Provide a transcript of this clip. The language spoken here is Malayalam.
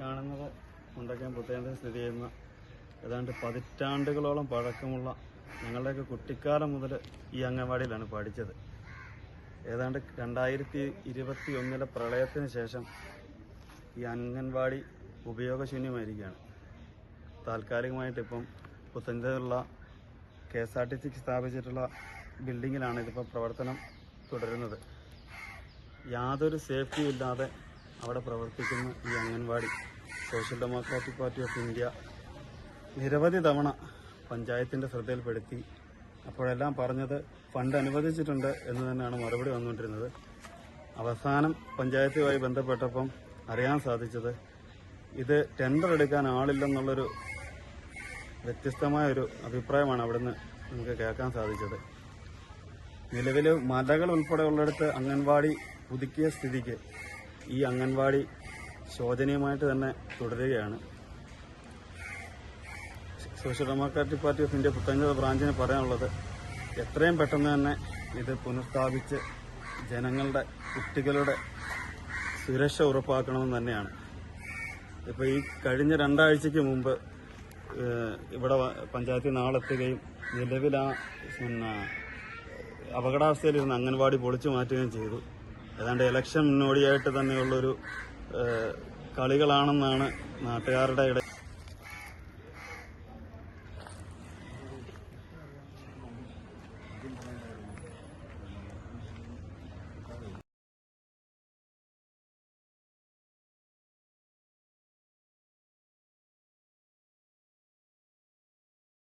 കാണുന്നത് മുണ്ടക്കയം പുത്തനത്ത് സ്ഥിതി ചെയ്യുന്ന ഏതാണ്ട് പതിറ്റാണ്ടുകളോളം പഴക്കമുള്ള ഞങ്ങളുടെയൊക്കെ കുട്ടിക്കാലം മുതൽ ഈ അംഗൻവാടിയിലാണ് പഠിച്ചത്. ഏതാണ്ട് 2021 പ്രളയത്തിന് ശേഷം ഈ അംഗൻവാടി ഉപയോഗശൂന്യമായിരിക്കുകയാണ്. താൽക്കാലികമായിട്ട് ഇപ്പം പുത്തനത്തുള്ള KSRTC സ്ഥാപിച്ചിട്ടുള്ള ബിൽഡിങ്ങിലാണ് ഇതിപ്പോൾ പ്രവർത്തനം തുടരുന്നത്. യാതൊരു സേഫ്റ്റിയും ഇല്ലാതെ അവിടെ പ്രവർത്തിക്കുന്ന ഈ അംഗൻവാടി സോഷ്യൽ ഡെമോക്രാറ്റിക് പാർട്ടി ഓഫ് ഇന്ത്യ നിരവധി തവണ പഞ്ചായത്തിൻ്റെ ശ്രദ്ധയിൽപ്പെടുത്തി. അപ്പോഴെല്ലാം പറഞ്ഞത് ഫണ്ട് അനുവദിച്ചിട്ടുണ്ട് എന്ന് തന്നെയാണ് മറുപടി വന്നുകൊണ്ടിരുന്നത്. അവസാനം പഞ്ചായത്തുമായി ബന്ധപ്പെട്ടപ്പം അറിയാൻ സാധിച്ചത് ഇത് ടെൻഡർ എടുക്കാൻ ആളില്ലെന്നുള്ളൊരു വ്യത്യസ്തമായൊരു അഭിപ്രായമാണ് അവിടുന്ന് നമുക്ക് കേൾക്കാൻ സാധിച്ചത്. നിലവിൽ മലകൾ ഉൾപ്പെടെയുള്ളിടത്ത് അംഗൻവാടി പുതുക്കിയ സ്ഥിതിക്ക് ഈ അംഗൻവാടി ശോചനീയമായിട്ട് തന്നെ തുടരുകയാണ്. സോഷ്യൽ ഡെമോക്രാറ്റിക് പാർട്ടി ഓഫ് ഇന്ത്യ പുത്തഞ്ചേരി ബ്രാഞ്ചിന് പറയാനുള്ളത് എത്രയും പെട്ടെന്ന് തന്നെ ഇത് പുനഃസ്ഥാപിച്ച് ജനങ്ങളുടെ കുട്ടികളുടെ സുരക്ഷ ഉറപ്പാക്കണമെന്ന് തന്നെയാണ്. ഇപ്പോൾ ഈ കഴിഞ്ഞ 2 ആഴ്ചയ്ക്ക് മുമ്പ് ഇവിടെ പഞ്ചായത്തിൽ നാളെത്തുകയും നിലവിൽ അപകടാവസ്ഥയിലിരുന്ന അംഗൻവാടി പൊളിച്ചു മാറ്റുകയും ചെയ്തു. ഏതാണ്ട് ഇലക്ഷൻ മുന്നോടിയായിട്ട് തന്നെയുള്ളൊരു കളികളാണെന്നാണ് നാട്ടുകാരുടെ ഇടയിൽ